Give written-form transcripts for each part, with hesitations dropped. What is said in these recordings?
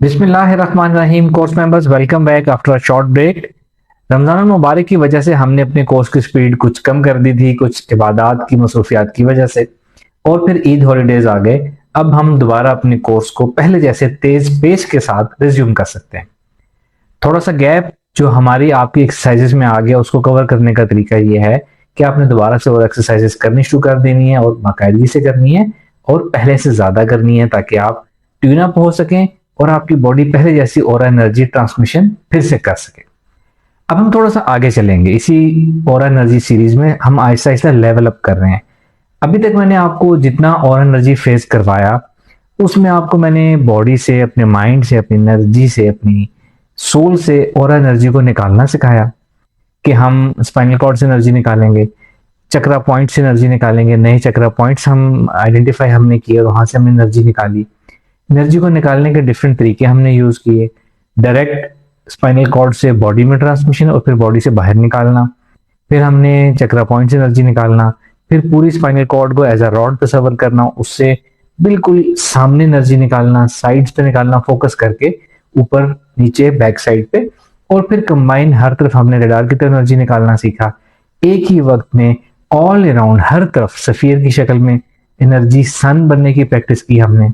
बिस्मिल्लाहिर्रहमानिर्रहीम। Course members, welcome back after a short break. Ramzan मुबारक की वजह से हमने अपने कोर्स की स्पीड कुछ कम कर दी थी, कुछ इबादात की मसरूफियात की वजह से, और फिर ईद हॉलीडेज आ गए। अब हम दोबारा अपने कोर्स को पहले जैसे तेज पेस के साथ रिज्यूम कर सकते हैं। थोड़ा सा गैप जो हमारी आपकी एक्सरसाइजेज में आ गया, उसको कवर करने का तरीका ये है कि आपने दोबारा से और एक्सरसाइजेज करनी शुरू कर देनी है, और बाकायदगी से करनी है, और पहले से ज्यादा करनी है, ताकि आप ट्यून अप हो सकें और आपकी बॉडी पहले जैसी और एनर्जी ट्रांसमिशन फिर से कर सके। अब हम थोड़ा सा आगे चलेंगे इसी और एनर्जी सीरीज में। हम आहिस्ता आहिस्ता लेवल अप कर रहे हैं। अभी तक मैंने आपको जितना और एनर्जी फेस करवाया, उसमें आपको मैंने बॉडी से, अपने माइंड से, अपनी एनर्जी से, अपनी सोल से और एनर्जी को निकालना सिखाया कि हम स्पाइनल कॉर्ड से एनर्जी निकालेंगे, चक्रा पॉइंट से एनर्जी निकालेंगे, नए चक्रा पॉइंट्स हम आइडेंटिफाई हमने किए, वहां से हमने एनर्जी निकाली। एनर्जी को निकालने के डिफरेंट तरीके हमने यूज किए। डायरेक्ट स्पाइनल कॉर्ड से बॉडी में ट्रांसमिशन, और फिर बॉडी से बाहर निकालना। फिर हमने चक्रा पॉइंट से एनर्जी निकालना। फिर पूरी स्पाइनल कॉर्ड को एज अ रॉड तस्वर करना, उससे बिल्कुल सामने एनर्जी निकालना, साइड्स पे निकालना, फोकस करके ऊपर नीचे बैक साइड पे। और फिर कंबाइन हर तरफ हमने रडार की तरह एनर्जी निकालना सीखा। एक ही वक्त में ऑल अराउंड हर तरफ सफियर की शक्ल में एनर्जी सन बनने की प्रैक्टिस की हमने।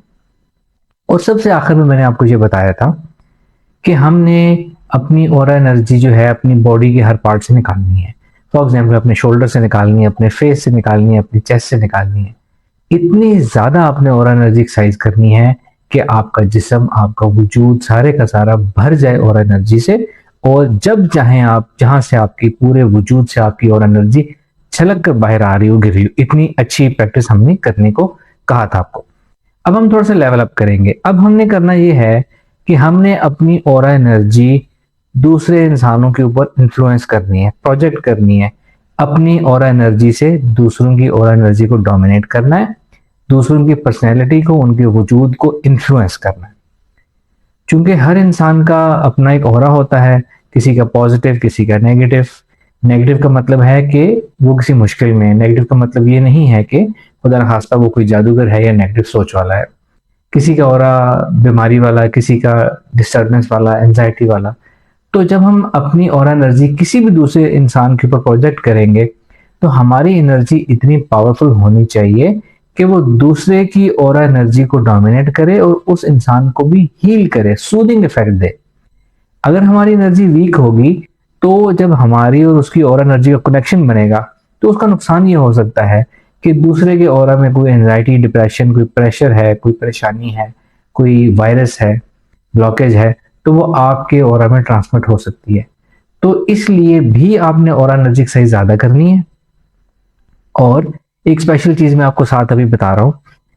और सबसे आखिर में मैंने आपको ये बताया था कि हमने अपनी ऑरा एनर्जी जो है अपनी बॉडी के हर पार्ट से निकालनी है। फॉर एग्जाम्पल, अपने शोल्डर से निकालनी है, अपने फेस से निकालनी है, अपनी चेस्ट से निकालनी है। इतनी ज्यादा आपने ऑरा एनर्जी एक्सरसाइज करनी है कि आपका जिस्म, आपका वजूद सारे का सारा भर जाए ऑरा एनर्जी से, और जब चाहें आप, जहां से आपकी पूरे वजूद से आपकी ऑरा एनर्जी छलक कर बाहर आ रही हो, गिर रही हो। इतनी अच्छी प्रैक्टिस हमने करने को कहा था आपको। अब हम थोड़ा सा लेवल अप करेंगे। अब हमने करना ये है कि हमने अपनी ऑरा एनर्जी दूसरे इंसानों के ऊपर इन्फ्लुएंस करनी है, प्रोजेक्ट करनी है। अपनी ऑरा एनर्जी से दूसरों की ऑरा एनर्जी को डोमिनेट करना है, दूसरों की पर्सनैलिटी को, उनके वजूद को इन्फ्लुएंस करना है। चूंकि हर इंसान का अपना एक ऑरा होता है, किसी का पॉजिटिव, किसी का नेगेटिव। नेगेटिव का मतलब है कि वो किसी मुश्किल में है। नेगेटिव का मतलब ये नहीं है कि खुदा न खास्ता वो कोई जादूगर है या नेगेटिव सोच वाला है। किसी का ऑरा बीमारी वाला, किसी का डिस्टर्बेंस वाला, एंजाइटी वाला। तो जब हम अपनी ऑरा एनर्जी किसी भी दूसरे इंसान के ऊपर प्रोजेक्ट करेंगे, तो हमारी एनर्जी इतनी पावरफुल होनी चाहिए कि वो दूसरे की ऑरा एनर्जी को डोमिनेट करे और उस इंसान को भी हील करे, सूदिंग इफेक्ट दे। अगर हमारी एनर्जी वीक होगी, तो जब हमारी और उसकी ऑरा एनर्जी का कनेक्शन बनेगा, तो उसका नुकसान ये हो सकता है कि दूसरे के ऑरा में कोई एंजाइटी, डिप्रेशन, कोई प्रेशर है, कोई परेशानी है, कोई वायरस है, ब्लॉकेज है, तो वो आपके ऑरा में ट्रांसमिट हो सकती है। तो इसलिए भी आपने ऑरा एनर्जी एक्सरसाइज ज्यादा करनी है। और एक स्पेशल चीज मैं आपको साथ अभी बता रहा हूं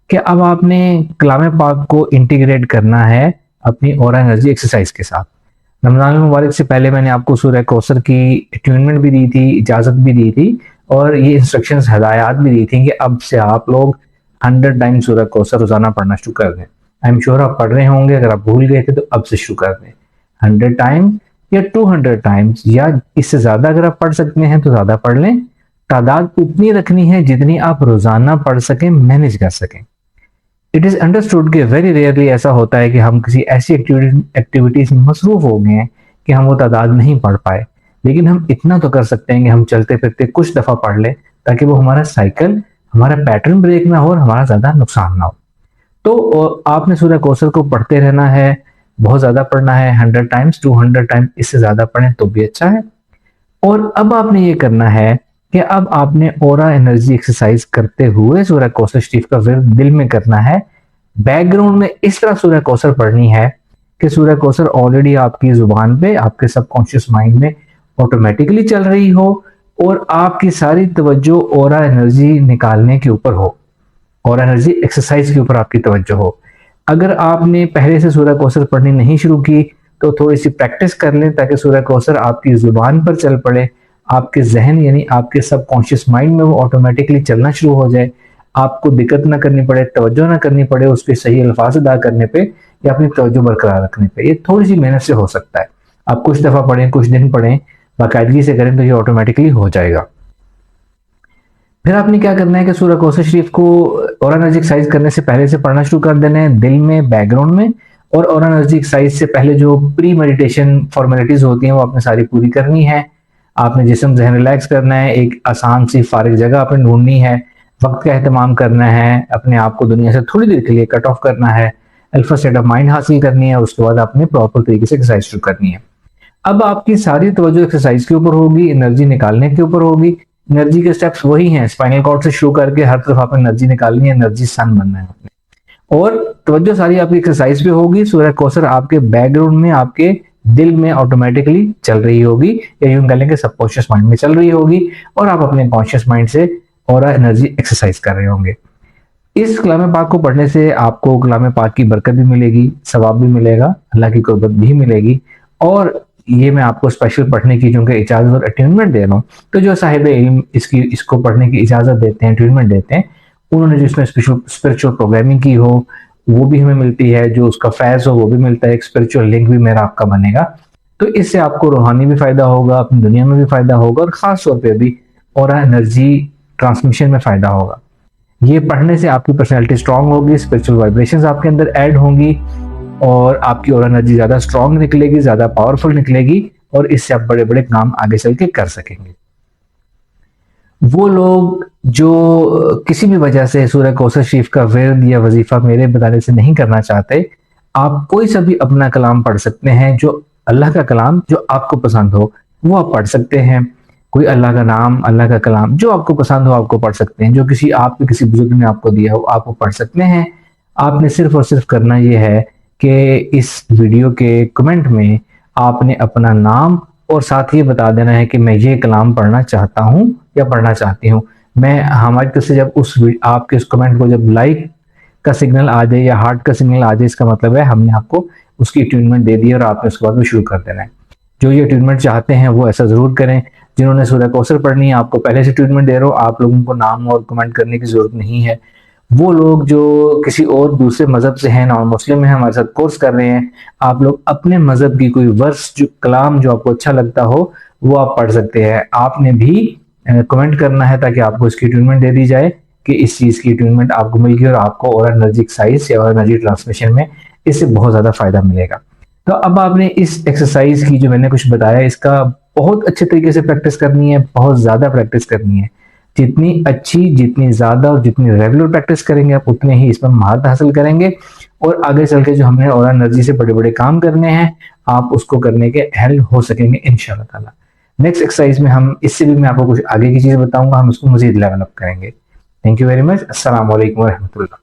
कि अब आपने कलाम पाक को इंटीग्रेट करना है अपनी ऑरा एनर्जी एक्सरसाइज के साथ। रमजान मुबारक से पहले मैंने आपको सूरह कौसर की ट्यूनमेंट भी दी थी, इजाजत भी दी थी, और ये इंस्ट्रक्शंस, हदायत भी दी थी कि अब से आप लोग 100 टाइम सूरह कौसर रोजाना पढ़ना शुरू कर दें। आई एम श्योर आप पढ़ रहे होंगे। अगर आप भूल गए थे तो अब से शुरू कर दें। 100 टाइम्स या 200 टाइम्स या इससे ज्यादा अगर आप पढ़ सकते हैं तो ज्यादा पढ़ लें। तादाद उतनी रखनी है जितनी आप रोजाना पढ़ सकें, मैनेज कर सकें। इट इज अंडरस्टूड कि वेरी रेयरली ऐसा होता है कि हम किसी ऐसी एक्टिविटीज में मसरूफ हो गए हैं कि हम वो तादाद नहीं पढ़ पाए। लेकिन हम इतना तो कर सकते हैं कि हम चलते फिरते कुछ दफा पढ़ लें, ताकि वो हमारा साइकिल, हमारा पैटर्न ब्रेक ना हो और हमारा ज्यादा नुकसान ना हो। तो आपने सूरह कौसर को पढ़ते रहना है, बहुत ज्यादा पढ़ना है। 100 टाइम्स, 200 टाइम्स, इससे ज्यादा पढ़ें तो भी अच्छा है। और अब आपने ये करना है कि अब आपने ऑरा एनर्जी एक्सरसाइज करते हुए सूरह कौसर शरीफ का विर्द दिल में करना है। बैकग्राउंड में इस तरह सूरह कौसर पढ़नी है कि सूरह कौसर ऑलरेडी आपकी जुबान पे, आपके सबकॉन्शियस माइंड में ऑटोमेटिकली चल रही हो, और आपकी सारी तवज्जो ऑरा एनर्जी निकालने के ऊपर हो, और एनर्जी एक्सरसाइज के ऊपर आपकी तवज्जो हो। अगर आपने पहले से सूरह कौसर पढ़नी नहीं शुरू की, तो थोड़ी सी प्रैक्टिस कर लें, ताकि सूरह कौसर आपकी जुबान पर चल पड़े, आपके जहन यानी आपके सबकॉन्शियस माइंड में वो ऑटोमेटिकली चलना शुरू हो जाए। आपको दिक्कत ना करनी पड़े, तवज्जो ना करनी पड़े उसके सही अल्फाज अदा करने पे या अपनी तवज्जो बरकरार रखने पे। ये थोड़ी सी मेहनत से हो सकता है। आप कुछ दफा पढ़ें, कुछ दिन पढ़ें, बाकायदगी से करें, तो ये ऑटोमेटिकली हो जाएगा। फिर आपने क्या करना है कि सूरह कौसर शरीफ को और एनर्जी एक्सरसाइज करने से पहले से पढ़ना शुरू कर देना है, दिल में, बैकग्राउंड में। और एनर्जी एक्सरसाइज से पहले जो प्री मेडिटेशन फॉर्मेलिटीज होती हैं वो आपने सारी पूरी करनी है। आपने जिस्म ज़हन रिलैक्स करना है, एक आसान सी फारिग जगह आपने ढूंढनी है, वक्त का एहतमाम करना है, अपने आप को दुनिया से थोड़ी देर के लिए कट ऑफ करना है, अल्फा स्टेट ऑफ माइंड हासिल करनी है, उसके बाद आपने प्रॉपर तरीके से एक्सरसाइज शुरू करनी है। अब आपकी सारी तवज्जो एक्सरसाइज के ऊपर होगी, एनर्जी निकालने के ऊपर होगी। एनर्जी के स्टेप्स वही हैं, स्पाइनल कॉर्ड से शुरू करके हर तरफ आपने एनर्जी निकालनी है, एनर्जी सन बनना है आपने। और तवज्जो सारी आपकी एक्सरसाइज पे होगी। सूरह कौसर आपके बैकग्राउंड में, आपके दिल में ऑटोमेटिकली चल रही होगी, या यूं कह लें कि सबकॉन्शियस माइंड में चल रही होगी, और आप अपने कॉन्शियस माइंड से और एनर्जी एक्सरसाइज कर रहे होंगे। इस कलाम पाक को पढ़ने से आपको कलाम पाक की बरकत भी मिलेगी, सवाब भी मिलेगा, अल्लाह की कुर्बत भी मिलेगी। और ये मैं आपको स्पेशल पढ़ने की चूंकि इजाजत और अटेनमेंट दे रहा हूँ, तो जो साहिब इल्म इसको पढ़ने की इजाजत देते हैं, अटेनमेंट देते हैं, उन्होंने जो इसमें स्पिरिचुअल प्रोग्रामिंग की हो वो भी हमें मिलती है, जो उसका फैज हो वो भी मिलता है, एक स्पिरिचुअल लिंक भी मेरा आपका बनेगा। तो इससे आपको रूहानी भी फायदा होगा, अपनी दुनिया में भी फायदा होगा, और खास तौर पर भी और एनर्जी ट्रांसमिशन में फायदा होगा। ये पढ़ने से आपकी पर्सनैलिटी स्ट्रांग होगी, स्पिरिचुअल वाइब्रेशंस आपके अंदर ऐड होंगी, और आपकी और एनर्जी ज्यादा स्ट्रांग निकलेगी, ज्यादा पावरफुल निकलेगी, और इससे आप बड़े बड़े काम आगे चल के कर सकेंगे। वो लोग जो किसी भी वजह से सूरह कौसर शरीफ का विर्द या वजीफा मेरे बताने से नहीं करना चाहते, आप कोई सा भी अपना कलाम पढ़ सकते हैं, जो अल्लाह का कलाम जो आपको पसंद हो वो आप पढ़ सकते हैं। कोई अल्लाह का नाम, अल्लाह का कलाम जो आपको पसंद हो आपको पढ़ सकते हैं, जो किसी बुजुर्ग ने आपको दिया हो आपको पढ़ सकते हैं। आपने सिर्फ और सिर्फ करना यह है कि इस वीडियो के कमेंट में आपने अपना नाम और साथ ही बता देना है कि मैं ये कलाम पढ़ना चाहता हूँ या पढ़ना चाहती हूँ। मैं हमारी तरफ से जब आपके उस कमेंट को जब लाइक का सिग्नल आ जाए या हार्ट का सिग्नल आ जाए, इसका मतलब है हमने आपको उसकी अटेनमेंट दे दी है और आपने उसके बाद में शुरू कर देना है। जो ये अटेनमेंट चाहते हैं वो ऐसा जरूर करें। जिन्होंने सूरह कौसर पढ़नी है, आपको पहले से ट्रीटमेंट दे रहा हूँ, आप लोगों को नाम और कमेंट करने की जरूरत नहीं है। वो लोग जो किसी और दूसरे मजहब से हैं, नॉन मुस्लिम है, हमारे साथ कोर्स कर रहे हैं, आप लोग अपने मजहब की कोई वर्स जो कलाम जो आपको अच्छा लगता हो वो आप पढ़ सकते हैं। आपने भी कमेंट करना है ताकि आपको इसकी ट्रीटमेंट दे दी जाए कि इस चीज की ट्रीटमेंट आपको मिल गई और आपको और एनर्जी एक्सरसाइज या और एनर्जी ट्रांसमिशन में इससे बहुत ज्यादा फायदा मिलेगा। तो अब आपने इस एक्सरसाइज की जो मैंने कुछ बताया इसका बहुत अच्छे तरीके से प्रैक्टिस करनी है, बहुत ज्यादा प्रैक्टिस करनी है। जितनी अच्छी, जितनी ज्यादा और जितनी रेगुलर प्रैक्टिस करेंगे आप उतने ही इसमें महारत हासिल करेंगे, और आगे चल के जो हमने और एनर्जी से बड़े बड़े काम करने हैं आप उसको करने के अहल हो सकेंगे इंशाल्लाह ताला। नेक्स्ट एक्सरसाइज में हम इससे भी मैं आपको कुछ आगे की चीज बताऊंगा, हम उसको मजीद लेवल अप करेंगे। Thank you very much. अस्सलाम वालेकुम रहमतुल्लाह।